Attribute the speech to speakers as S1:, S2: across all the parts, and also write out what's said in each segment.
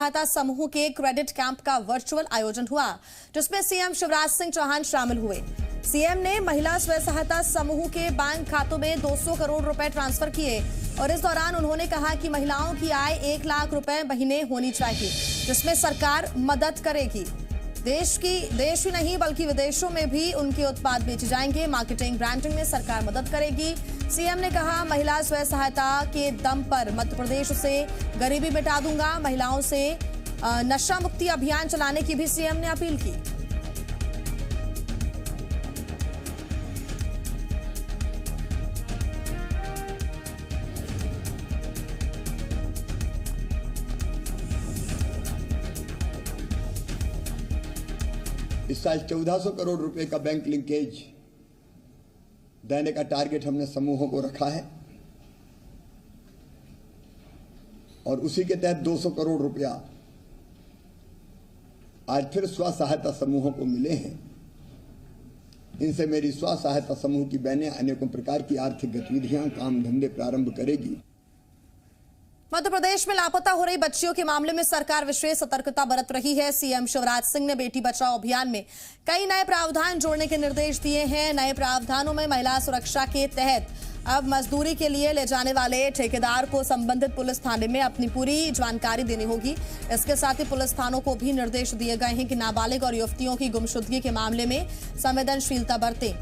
S1: सहायता समूह के क्रेडिट कैंप का वर्चुअल आयोजन हुआ, जिसमें सीएम शिवराज सिंह चौहान शामिल हुए। सीएम ने महिला स्वयं सहायता समूह के बैंक खातों में 200 करोड़ रुपए ट्रांसफर किए और इस दौरान उन्होंने कहा कि महिलाओं की आय 1 लाख रुपए महीने होनी चाहिए, जिसमें सरकार मदद करेगी। देश ही नहीं बल्कि विदेशों में भी उनके उत्पाद बेचे जाएंगे। मार्केटिंग ब्रांडिंग में सरकार मदद करेगी। सीएम ने कहा, महिला स्वयं सहायता के दम पर मध्य प्रदेश से गरीबी मिटा दूंगा। महिलाओं से नशा मुक्ति अभियान चलाने की भी सीएम ने अपील की।
S2: इस साल 1400 करोड़ रुपए का बैंक लिंकेज देने का टारगेट हमने समूहों को रखा है और उसी के तहत 200 करोड़ रुपया आज फिर स्व सहायता समूहों को मिले हैं। इनसे मेरी स्व सहायता समूह की बहनें अनेकों प्रकार की आर्थिक गतिविधियां, काम धंधे प्रारंभ करेगी।
S1: मध्य प्रदेश में लापता हो रही बच्चियों के मामले में सरकार विशेष सतर्कता बरत रही है। सीएम शिवराज सिंह ने बेटी बचाओ अभियान में कई नए प्रावधान जोड़ने के निर्देश दिए हैं। नए प्रावधानों में महिला सुरक्षा के तहत अब मजदूरी के लिए ले जाने वाले ठेकेदार को संबंधित पुलिस थाने में अपनी पूरी जानकारी देनी होगी। इसके साथ ही पुलिस थानों को भी निर्देश दिए गए हैं कि नाबालिग और युवतियों की गुमशुदगी के मामले में संवेदनशीलता बरतें।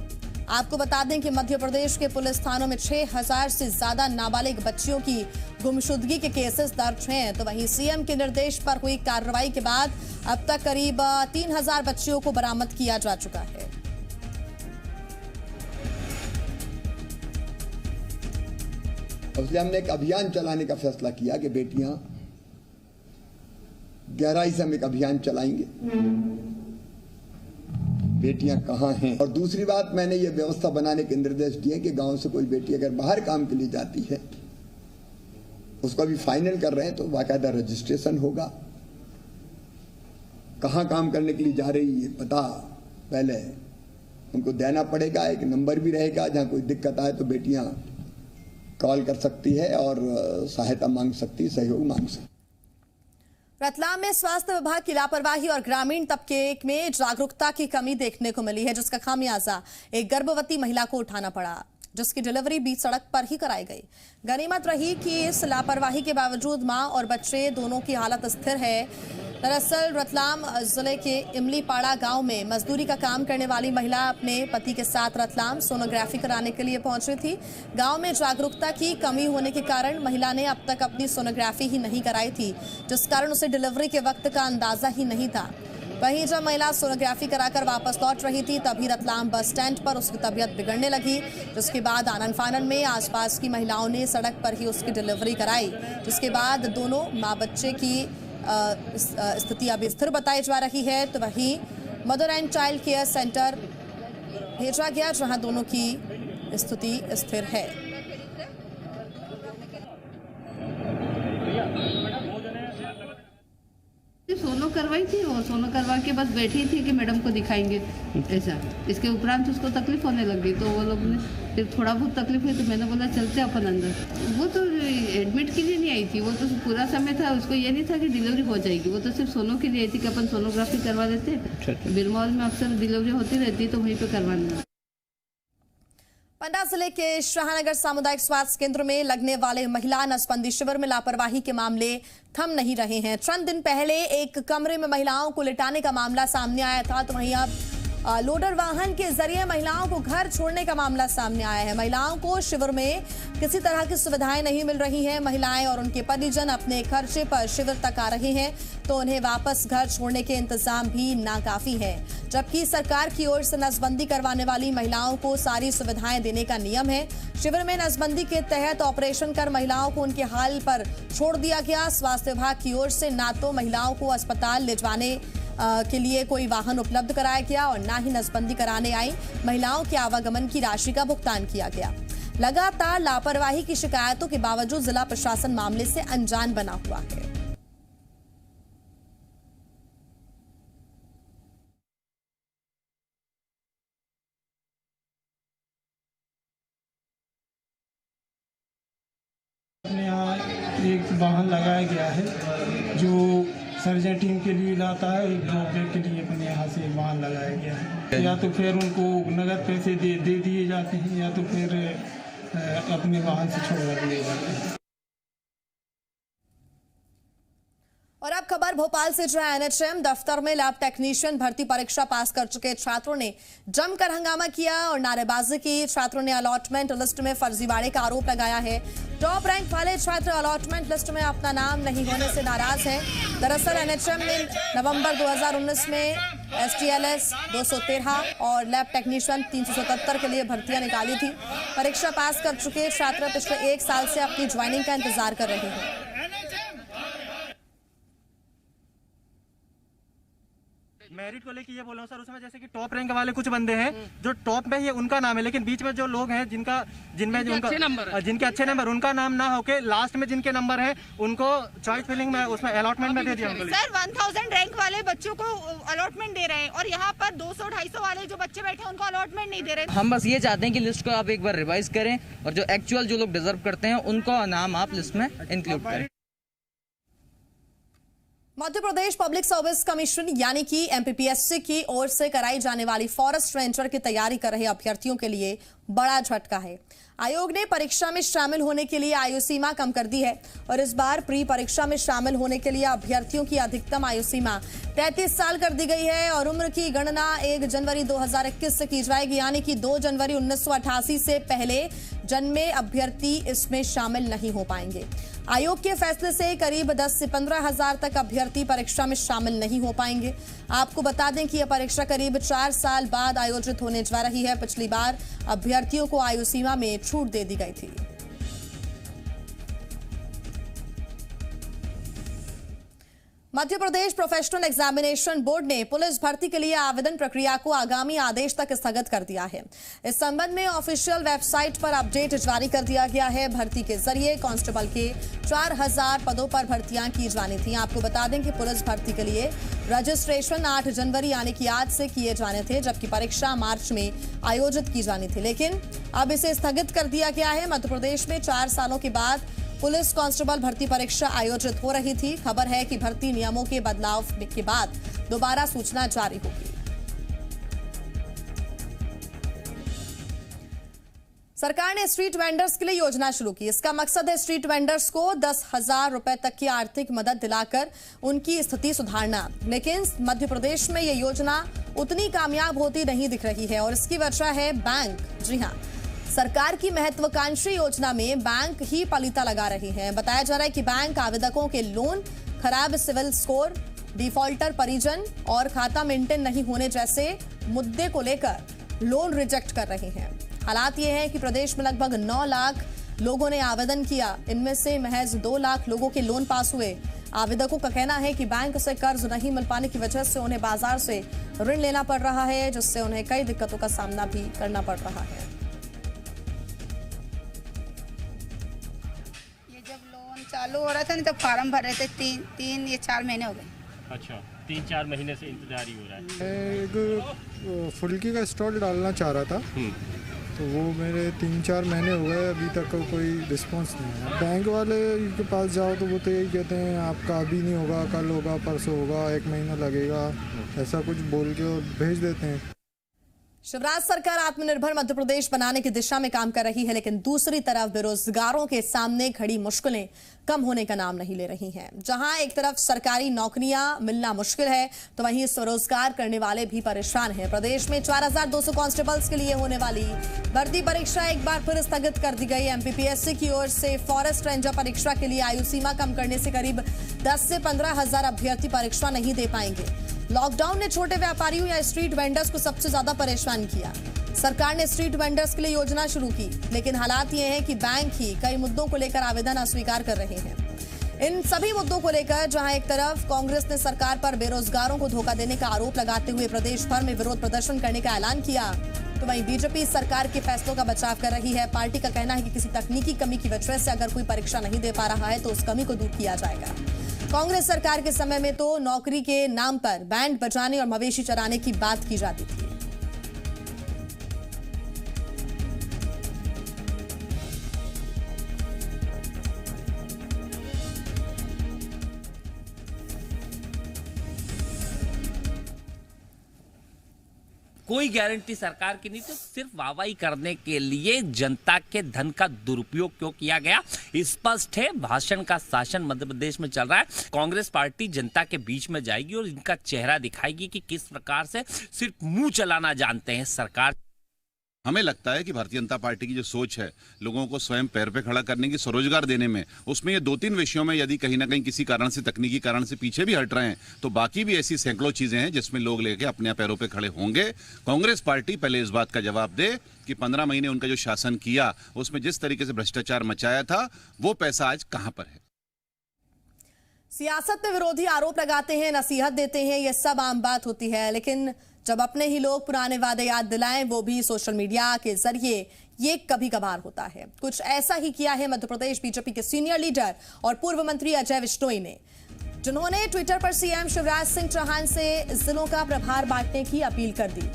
S1: आपको बता दें कि मध्य प्रदेश के पुलिस थानों में 6000 से ज्यादा नाबालिग बच्चियों की गुमशुदगी के केसेस दर्ज हैं। तो वहीं सीएम के निर्देश पर हुई कार्रवाई के बाद अब तक करीब 3000 बच्चियों को बरामद किया जा चुका है।
S2: इसलिए हमने एक अभियान चलाने का फैसला किया कि बेटियां गहराई से हम एक अभियान चलाएंगे, बेटियां कहां हैं। और दूसरी बात, मैंने ये व्यवस्था बनाने के निर्देश दिए कि गांव से कोई बेटी अगर बाहर काम के लिए जाती है, उसको अभी फाइनल कर रहे हैं, तो बाकायदा रजिस्ट्रेशन होगा। कहां काम करने के लिए जा रही है पता पहले उनको देना पड़ेगा। एक नंबर भी रहेगा, जहां कोई दिक्कत आए तो बेटियां कॉल कर सकती है और सहायता मांग सकती, सहयोग मांग सकती।
S1: रतलाम में स्वास्थ्य विभाग की लापरवाही और ग्रामीण तबके में जागरूकता की कमी देखने को मिली है, जिसका खामियाजा एक गर्भवती महिला को उठाना पड़ा, जिसकी डिलीवरी बीच सड़क पर ही कराई गई। गनीमत रही कि इस लापरवाही के बावजूद मां और बच्चे दोनों की हालत स्थिर है। दरअसल रतलाम जिले के इमलीपाड़ा गांव में मजदूरी का काम करने वाली महिला अपने पति के साथ रतलाम सोनोग्राफी कराने के लिए पहुंची थी। गांव में जागरूकता की कमी होने के कारण महिला ने अब तक अपनी सोनोग्राफी ही नहीं कराई थी, जिस कारण उसे डिलीवरी के वक्त का अंदाजा ही नहीं था। वहीं जब महिला सोनोग्राफी कराकर वापस लौट रही थी, तभी रतलाम बस स्टैंड पर उसकी तबीयत बिगड़ने लगी, जिसके बाद आनन फानन में आसपास की महिलाओं ने सड़क पर ही उसकी डिलीवरी कराई, जिसके बाद दोनों मां बच्चे की स्थिति अभी स्थिर बताई जा रही है। तो वहीं mother and child care centre भेजा गया, जहां दोनों की स्थिति स्थिर है।
S3: सोनो करवाई थी और सोनो करवा के बस बैठी थी कि मैडम को दिखाएंगे ऐसा। इसके उपरांत उसको तकलीफ होने लगी, तो वो लोग ने फिर थोड़ा बहुत तकलीफ हुई तो मैंने बोला चलते अपन अंदर। वो तो एडमिट के लिए नहीं आई थी, वो तो पूरा समय था, उसको ये नहीं था कि डिलीवरी हो जाएगी। वो तो सिर्फ सोनो के लिए आई थी कि अपन सोनोग्राफी करवा लेते। बिरमौल में अक्सर डिलीवरी होती रहती, तो वहीं पर करवाना।
S1: पन्ना जिले के शाहनगर सामुदायिक स्वास्थ्य केंद्र में लगने वाले महिला नसबंदी शिविर में लापरवाही के मामले थम नहीं रहे हैं। चंद दिन पहले एक कमरे में महिलाओं को लिटाने का मामला सामने आया था, तो वहीं अब लोडर वाहन के जरिए महिलाओं को घर छोड़ने का मामला सामने आया है। महिलाओं को शिविर में किसी तरह की सुविधाएं नहीं मिल रही हैं। महिलाएं और उनके परिजन अपने खर्चे पर शिविर तक आ रहे हैं, तो उन्हें वापस घर छोड़ने के इंतजाम भी नाकाफी है। जबकि सरकार की ओर से नसबंदी करवाने वाली महिलाओं को सारी सुविधाएं देने का नियम है। शिविर में नसबंदी के तहत ऑपरेशन कर महिलाओं को उनके हाल पर छोड़ दिया गया। स्वास्थ्य विभाग की ओर से ना तो महिलाओं को अस्पताल ले जाने के लिए कोई वाहन उपलब्ध कराया गया और ना ही नसबंदी कराने आई महिलाओं के आवागमन की राशि का भुगतान किया गया। लगातार लापरवाही की शिकायतों के बावजूद जिला प्रशासन मामले से अनजान बना हुआ है।
S4: अपने यहाँ एक वाहन लगाया गया है जो सर्जन टीम के लिए लाता है, एक ड्रॉप बैग के लिए अपने यहाँ से वाहन लगाया गया है। या तो फिर उनको नगद पैसे दे दिए जाते हैं या तो फिर अपने वाहन से छोड़वा दिए जाते हैं।
S1: और अब खबर भोपाल से, जहां एनएचएम दफ्तर में लैब टेक्नीशियन भर्ती परीक्षा पास कर चुके छात्रों ने जमकर हंगामा किया और नारेबाजी की। छात्रों ने अलॉटमेंट लिस्ट में फर्जीवाड़े का आरोप लगाया है। टॉप रैंक वाले छात्र अलॉटमेंट लिस्ट में अपना नाम नहीं होने से नाराज हैं। दरअसल एनएचएम ने नवंबर 2019 में एसटीएलएस 213 और लैब टेक्नीशियन 377 के लिए भर्तियां निकाली थी। परीक्षा पास कर चुके छात्र पिछले 1 साल से अपनी ज्वाइनिंग का इंतजार कर रहे हैं।
S5: मेरिट को लेके ये बोल रहा हूँ सर, उसमें जैसे कि टॉप रैंक वाले कुछ बंदे हैं जो टॉप में ही उनका नाम है, लेकिन बीच में जो लोग हैं जिनके अच्छे नंबर उनका नाम ना होके लास्ट में जिनके नंबर हैं उनको चॉइस फिलिंग में उसमें अलॉटमेंट में दे दिया।
S6: सर 1000 रैंक वाले बच्चों को अलॉटमेंट दे रहे हैं और यहाँ पर 200-250 वाले जो बच्चे बैठे हैं उनको अलॉटमेंट नहीं दे रहे।
S7: हम बस ये चाहते हैं कि लिस्ट को आप एक बार रिवाइज करें और जो एक्चुअल जो लोग डिजर्व करते हैं उनको नाम आप लिस्ट में इंक्लूड करें।
S1: Madhya Pradesh public service commission यानी कि एमपीपीएससी की ओर से कराई जाने वाली फॉरेस्ट रेंजर की तैयारी कर रहे अभ्यर्थियों के लिए बड़ा झटका है। आयोग ने परीक्षा में शामिल होने के लिए आयु सीमा कम कर दी है और इस बार प्री परीक्षा में शामिल होने के लिए अभ्यर्थियों की अधिकतम आयु सीमा 33 साल कर दी गई है और उम्र की गणना 1 जनवरी 2021 से की जाएगी, यानी कि 2 जनवरी 1988 से पहले जन्मे अभ्यर्थी इसमें शामिल नहीं हो पाएंगे। आयोग के फैसले से करीब 10 से 15 हजार तक अभ्यर्थी परीक्षा में शामिल नहीं हो पाएंगे। आपको बता दें कि यह परीक्षा करीब 4 साल बाद आयोजित होने जा रही है। पिछली बार अभ्यर्थियों को आयु सीमा में छूट दे दी गई थी। Madhya Pradesh professional examination board ने पुलिस भर्ती के लिए आवेदन प्रक्रिया को आगामी आदेश तक स्थगित कर दिया है। इस संबंध में ऑफिशियल वेबसाइट पर अपडेट जारी कर दिया गया है। भर्ती के जरिए कांस्टेबल के 4000 पदों पर भर्तियां की जानी थी। आपको बता दें कि पुलिस भर्ती के लिए रजिस्ट्रेशन 8 जनवरी यानी कि आज से किए जाने थे, जबकि परीक्षा मार्च में आयोजित की जानी थी, लेकिन अब इसे स्थगित कर दिया गया है। मध्य प्रदेश में 4 सालों के बाद पुलिस कांस्टेबल भर्ती परीक्षा आयोजित हो रही थी। खबर है कि भर्ती नियमों के बदलाव के बाद दोबारा सूचना जारी होगी। सरकार ने स्ट्रीट वेंडर्स के लिए योजना शुरू की। इसका मकसद है स्ट्रीट वेंडर्स को 10,000 रुपए तक की आर्थिक मदद दिलाकर उनकी स्थिति सुधारना। लेकिन मध्य प्रदेश में यह योजना उतनी कामयाब होती नहीं दिख रही है और इसकी वजह है बैंक। जी हां, सरकार की महत्वाकांक्षी योजना में बैंक ही पलीता लगा रही है। बताया जा रहा है कि बैंक आवेदकों के लोन, खराब सिविल स्कोर, डिफॉल्टर परिजन और खाता मेंटेन नहीं होने जैसे मुद्दे को लेकर लोन रिजेक्ट कर रहे हैं। हालात ये है कि प्रदेश में लगभग 9 लाख लोगों ने आवेदन किया। इनमें से महज 2 लाख लोगों के लोन पास हुए। आवेदकों का कहना है कि बैंक से कर्ज नहीं मिल पाने की वजह से उन्हें बाजार से ऋण लेना पड़ रहा है, जिससे उन्हें कई दिक्कतों का सामना भी करना पड़ रहा है।
S6: चालू हो रहा था नहीं तो फार्म भर रहे थे 3 या 4 महीने हो गए।
S8: अच्छा, 3-4 महीने से इंतजार ही हो रहा है।
S9: एक फुल्की का स्टॉल डालना चाह रहा था, तो वो मेरे 3-4 महीने हो गए, अभी तक कोई रिस्पांस नहीं है। बैंक वाले के पास जाओ तो वो तो यही कहते हैं आपका अभी नहीं होगा, कल होगा, परसों होगा, 1 महीना लगेगा, ऐसा कुछ बोल के और भेज देते हैं।
S1: शिवराज सरकार आत्मनिर्भर मध्य प्रदेश बनाने की दिशा में काम कर रही है, लेकिन दूसरी तरफ बेरोजगारों के सामने खड़ी मुश्किलें कम होने का नाम नहीं ले रही हैं। जहां एक तरफ सरकारी नौकरियां मिलना मुश्किल है, तो वहीं स्वरोजगार करने वाले भी परेशान हैं। प्रदेश में 4200 कांस्टेबल्स के लिए होने वाली भर्ती परीक्षा एक बार फिर स्थगित कर दी गई। एमपीपीएससी की ओर से फॉरेस्ट रेंजर परीक्षा के लिए आयु सीमा कम करने से करीब 10 से 15 हजार अभ्यर्थी परीक्षा नहीं दे पाएंगे। लॉकडाउन ने छोटे व्यापारियों या स्ट्रीट वेंडर्स को सबसे ज्यादा परेशान किया। सरकार ने स्ट्रीट वेंडर्स के लिए योजना शुरू की, लेकिन हालात ये हैं कि बैंक ही कई मुद्दों को लेकर आवेदन अस्वीकार कर रहे हैं। इन सभी मुद्दों को लेकर जहां एक तरफ कांग्रेस ने सरकार पर बेरोजगारों को धोखा देने का आरोप लगाते हुए प्रदेश भर में विरोध प्रदर्शन करने का ऐलान किया, तो वहीं बीजेपी सरकार के फैसलों का बचाव कर रही है। पार्टी का कहना है कि किसी तकनीकी कमी की वजह से अगर कोई परीक्षा नहीं दे पा रहा है तो उस कमी को दूर किया जाएगा। कांग्रेस सरकार के समय में तो नौकरी के नाम पर बैंड बजाने और मवेशी चराने की बात की जाती थी।
S10: कोई गारंटी सरकार की नहीं। तो सिर्फ वाहवाही करने के लिए जनता के धन का दुरुपयोग क्यों किया गया, स्पष्ट है। भाषण का शासन मध्य प्रदेश में चल रहा है। कांग्रेस पार्टी जनता के बीच में जाएगी और इनका चेहरा दिखाएगी कि किस प्रकार से सिर्फ मुंह चलाना जानते हैं सरकार।
S11: हमें लगता है कि भारतीय जनता पार्टी की जो सोच है लोगों को स्वयं पैर पे खड़ा करने की, स्वरोजगार देने में, उसमें ये 2-3 विषयों में यदि कहीं ना कहीं किसी कारण से, तकनीकी कारण से पीछे भी हट रहे हैं, तो बाकी भी ऐसी सैकड़ों चीजें हैं जिसमें लोग लेके अपने पैरों पे खड़े होंगे। कांग्रेस पार्टी पहले इस बात का जवाब दे कि 15 महीने उनका जो शासन किया उसमें जिस तरीके से भ्रष्टाचार मचाया था वो पैसा आज कहां पर है।
S1: सियासत में विरोधी आरोप लगाते हैं, नसीहत देते हैं, यह सब आम बात होती है, लेकिन जब अपने ही लोग पुराने वादे याद दिलाएं, वो भी सोशल मीडिया के जरिए, ये कभी कभार होता है। कुछ ऐसा ही किया है मध्य प्रदेश बीजेपी के सीनियर लीडर और पूर्व मंत्री अजय विश्नोई ने, जिन्होंने ट्विटर पर सीएम शिवराज सिंह चौहान से जिलों का प्रभार बांटने की अपील कर दी।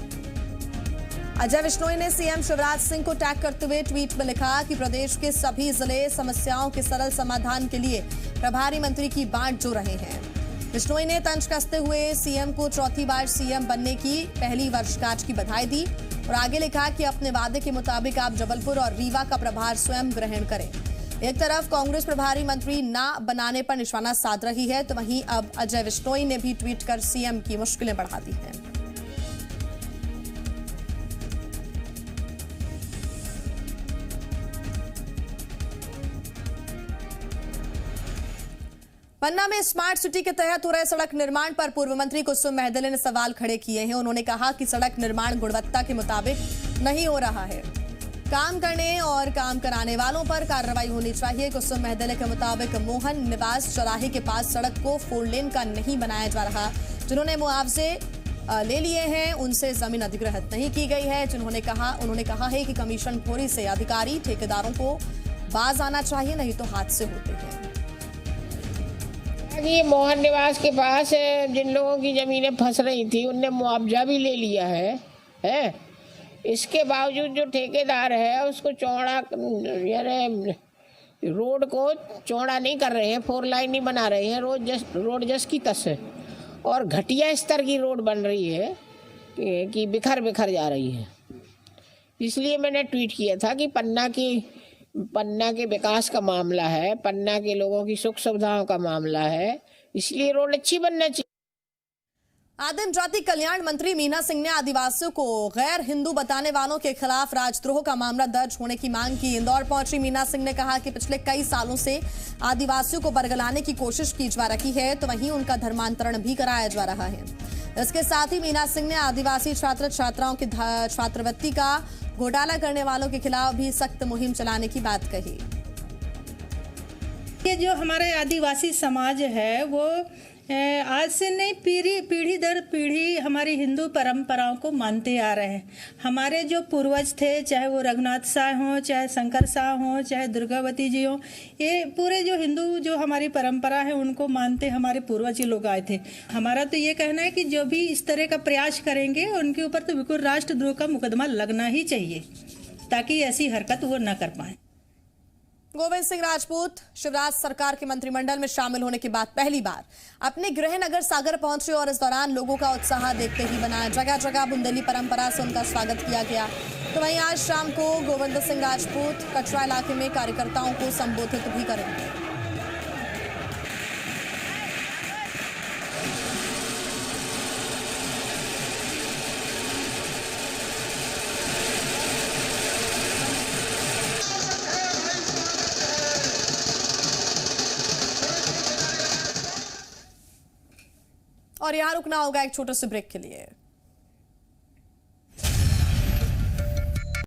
S1: अजय विश्नोई ने सीएम शिवराज सिंह को टैग करते हुए ट्वीट में लिखा कि प्रदेश के सभी जिले समस्याओं के सरल समाधान के लिए प्रभारी मंत्री की बांट जो रहे हैं। विश्नोई ने तंज कसते हुए सीएम को चौथी बार सीएम बनने की पहली वर्षगांठ की बधाई दी और आगे लिखा कि अपने वादे के मुताबिक आप जबलपुर और रीवा का प्रभार स्वयं ग्रहण करें। एक तरफ कांग्रेस प्रभारी मंत्री ना बनाने पर निशाना साध रही है, तो वहीं अब अजय विश्नोई ने भी ट्वीट कर सीएम की मुश्किलें बढ़ा दी हैं। पन्ना में स्मार्ट सिटी के तहत हो रहे सड़क निर्माण पर पूर्व मंत्री कुसुम महदले ने सवाल खड़े किए हैं। उन्होंने कहा कि सड़क निर्माण गुणवत्ता के मुताबिक नहीं हो रहा है। काम करने और काम कराने वालों पर कार्रवाई होनी चाहिए। कुसुम महदले के मुताबिक मोहन निवास चौराहे के पास सड़क को 4 लेन का नहीं बनाया जा रहा। जिन्होंने मुआवजे ले लिए हैं उनसे जमीन अधिग्रहित नहीं की गई है। उन्होंने कहा है कि कमीशनखोरी से अधिकारी ठेकेदारों को बाज आना चाहिए, नहीं तो हादसे होते हैं।
S12: ये मोहन निवास के पास जिन लोगों की जमीनें फंस रही थी उनने मुआवजा भी ले लिया है। इसके बावजूद जो ठेकेदार है उसको चौड़ा, यानी रोड को चौड़ा नहीं कर रहे हैं, 4 लाइन नहीं बना रहे हैं, रोड जस की तस है और घटिया स्तर की रोड बन रही है कि बिखर जा रही है। इसलिए मैंने ट्वीट किया था कि पन्ना के विकास का मामला है, पन्ना के लोगों की सुख सुविधाओं का मामला है, इसलिए रोड अच्छी बनना चाहिए।
S1: आदिम जाति कल्याण मंत्री मीना सिंह ने आदिवासियों को गैर हिंदू बताने वालों के खिलाफ राजद्रोह का मामला दर्ज होने की मांग की। इंदौर पहुंची मीना सिंह ने कहा कि पिछले कई सालों से आदिवासियों को बरगलाने की कोशिश की जा रही है, तो वहीं उनका धर्मांतरण भी कराया जा रहा है। इसके साथ ही मीना सिंह ने आदिवासी छात्र छात्राओं की छात्रवृत्ति का घोटाला करने वालों के खिलाफ भी सख्त मुहिम चलाने की बात कही।
S13: ये जो हमारे आदिवासी समाज है वो आज से नहीं, पीढ़ी दर पीढ़ी हमारी हिंदू परंपराओं को मानते आ रहे हैं। हमारे जो पूर्वज थे, चाहे वो रघुनाथ शाह हों, चाहे शंकर शाह हों, चाहे दुर्गावती जी हों, ये पूरे जो हिंदू जो हमारी परंपरा है उनको मानते हमारे पूर्वज ही लोग आए थे। हमारा तो ये कहना है कि जो भी इस तरह का प्रयास करेंगे उनके ऊपर तो बिल्कुल राष्ट्रद्रोह का मुकदमा लगना ही चाहिए, ताकि ऐसी हरकत वो न कर पाए।
S1: गोविंद सिंह राजपूत शिवराज सरकार के मंत्रिमंडल में शामिल होने के बाद पहली बार अपने गृह नगर सागर पहुंचे और इस दौरान लोगों का उत्साह देखते ही बना। जगह जगह बुंदेली परंपरा से उनका स्वागत किया गया। तो वहीं आज शाम को गोविंद सिंह राजपूत कटरा इलाके में कार्यकर्ताओं को संबोधित भी करेंगे। और यहां रुकना होगा एक छोटे से ब्रेक के लिए।